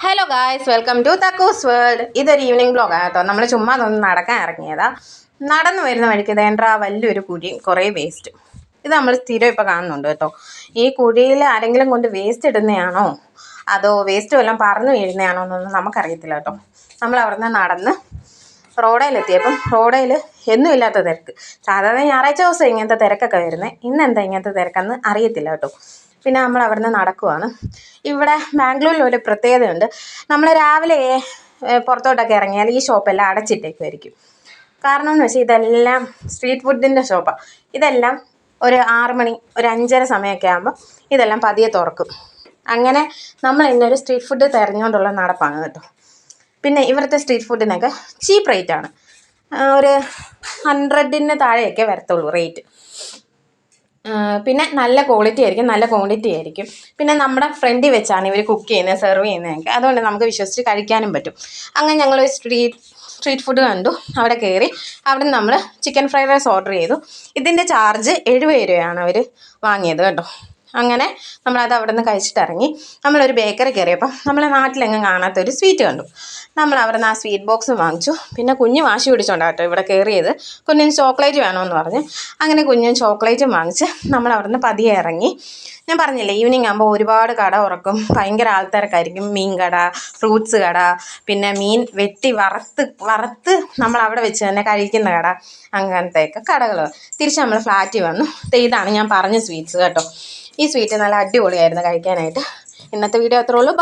Hello guys, welcome to Thakkus world. ഇതൊരു evening ബ്ലോഗാണ് കേട്ടോ. നമ്മൾ ചുമ്മാ ഒന്ന് നടക്കാൻ ഇറങ്ങിയതാ. നടന്നു വരുന്ന വഴിക്ക് ദേണ്ടാ വലിയൊരു കുഴി, കുറേ വേസ്റ്റ്. ഇത് നമ്മൾ സ്ഥിരം ഇപ്പോൾ കാണുന്നുണ്ട് കേട്ടോ. ഈ കുഴിയിൽ ആരെങ്കിലും കൊണ്ട് വേസ്റ്റ് ഇടുന്നതാണോ അതോ വേസ്റ്റ് വല്ലതും പറന്ന് വീഴുന്നതാണോ എന്നൊന്നും നമുക്കറിയത്തില്ല കേട്ടോ. നമ്മൾ അവിടെ നിന്ന് നടന്ന് റോഡയിലെത്തിയപ്പം റോഡയിൽ എന്നും ഇല്ലാത്ത തിരക്ക്. സാധാരണ ഞായറാഴ്ച ദിവസം ഇങ്ങനത്തെ തിരക്കൊക്കെ വരുന്നത്. ഇന്നെന്താ ഇങ്ങനത്തെ തിരക്കെന്ന് അറിയത്തില്ല കേട്ടോ. പിന്നെ നമ്മൾ അവിടെ നിന്ന് നടക്കുവാണ്. ഇവിടെ ബാംഗ്ലൂരിൽ ഒരു പ്രത്യേകതയുണ്ട്. നമ്മൾ രാവിലെ പുറത്തോട്ടൊക്കെ ഇറങ്ങിയാൽ ഈ ഷോപ്പെല്ലാം അടച്ചിട്ടേക്കുമായിരിക്കും. കാരണം എന്ന് വെച്ചാൽ ഇതെല്ലാം സ്ട്രീറ്റ് ഫുഡിൻ്റെ ഷോപ്പാണ്. ഇതെല്ലാം ഒരു 6 മണി, ഒരു 5:30 സമയമൊക്കെ ആകുമ്പോൾ ഇതെല്ലാം പതിയെ തുറക്കും. അങ്ങനെ നമ്മൾ ഇന്നൊരു സ്ട്രീറ്റ് ഫുഡ് തിരഞ്ഞുകൊണ്ടുള്ള നടപ്പാണ് കേട്ടോ. പിന്നെ ഇവിടുത്തെ സ്ട്രീറ്റ് ഫുഡിനൊക്കെ ചീപ്പ് റേറ്റാണ്. ഒരു 100-ന് താഴെയൊക്കെ വരത്തുള്ളൂ റേറ്റ്. പിന്നെ നല്ല ക്വാളിറ്റി ആയിരിക്കും, നല്ല ക്വാണ്ടിറ്റി ആയിരിക്കും. പിന്നെ നമ്മുടെ ഫ്രണ്ടിൽ വെച്ചാണ് ഇവർ കുക്ക് ചെയ്യുന്നത്, സെർവ് ചെയ്യുന്നതൊക്കെ. അതുകൊണ്ട് നമുക്ക് വിശ്വസിച്ച് കഴിക്കാനും പറ്റും. അങ്ങനെ ഞങ്ങളൊരു സ്ട്രീറ്റ് ഫുഡ് കണ്ടു. അവിടെ കയറി. അവിടെ നിന്ന് നമ്മൾ ചിക്കൻ ഫ്രൈഡ് റൈസ് ഓർഡർ ചെയ്തു. ഇതിൻ്റെ ചാർജ് 70 രൂപയാണ് അവർ വാങ്ങിയത് കേട്ടോ. അങ്ങനെ നമ്മളത് അവിടെ നിന്ന് കഴിച്ചിട്ടിറങ്ങി. നമ്മളൊരു ബേക്കറി കയറിയപ്പം നമ്മളെ നാട്ടിലെങ്ങും കാണാത്തൊരു സ്വീറ്റ് കണ്ടു. നമ്മൾ അവിടെ നിന്ന് ആ സ്വീറ്റ് ബോക്സ് വാങ്ങിച്ചു. പിന്നെ കുഞ്ഞ് വാശി പിടിച്ചോണ്ടാണ് കേട്ടോ ഇവിടെ കയറിയത്. കുഞ്ഞിന് ചോക്ലേറ്റ് വേണമെന്ന് പറഞ്ഞ് അങ്ങനെ കുഞ്ഞിന് ചോക്ലേറ്റും വാങ്ങിച്ച് നമ്മൾ അവിടെ നിന്ന് പതിയെ ഇറങ്ങി. ഞാൻ പറഞ്ഞില്ലേ, ഈവനിങ് ആകുമ്പോൾ ഒരുപാട് കട തുറക്കും, ഭയങ്കര ആൾത്തിരക്കായിരിക്കും. മീൻ കട, ഫ്രൂട്ട്സ് കട, പിന്നെ മീൻ വെട്ടി വറുത്ത് നമ്മൾ അവിടെ വെച്ച് തന്നെ കഴിക്കുന്ന കട, അങ്ങനത്തെയൊക്കെ കടകൾ. തിരിച്ച് നമ്മൾ ഫ്ലാറ്റിൽ വന്നു. ഇതാണ് ഞാൻ പറഞ്ഞ സ്വീറ്റ്സ് കേട്ടോ. ഈ സ്വീറ്റ് നല്ല അടിപൊളിയായിരുന്നു കഴിക്കാനായിട്ട്. ഇന്നത്തെ വീഡിയോ അത്രേ ഉള്ളൂ.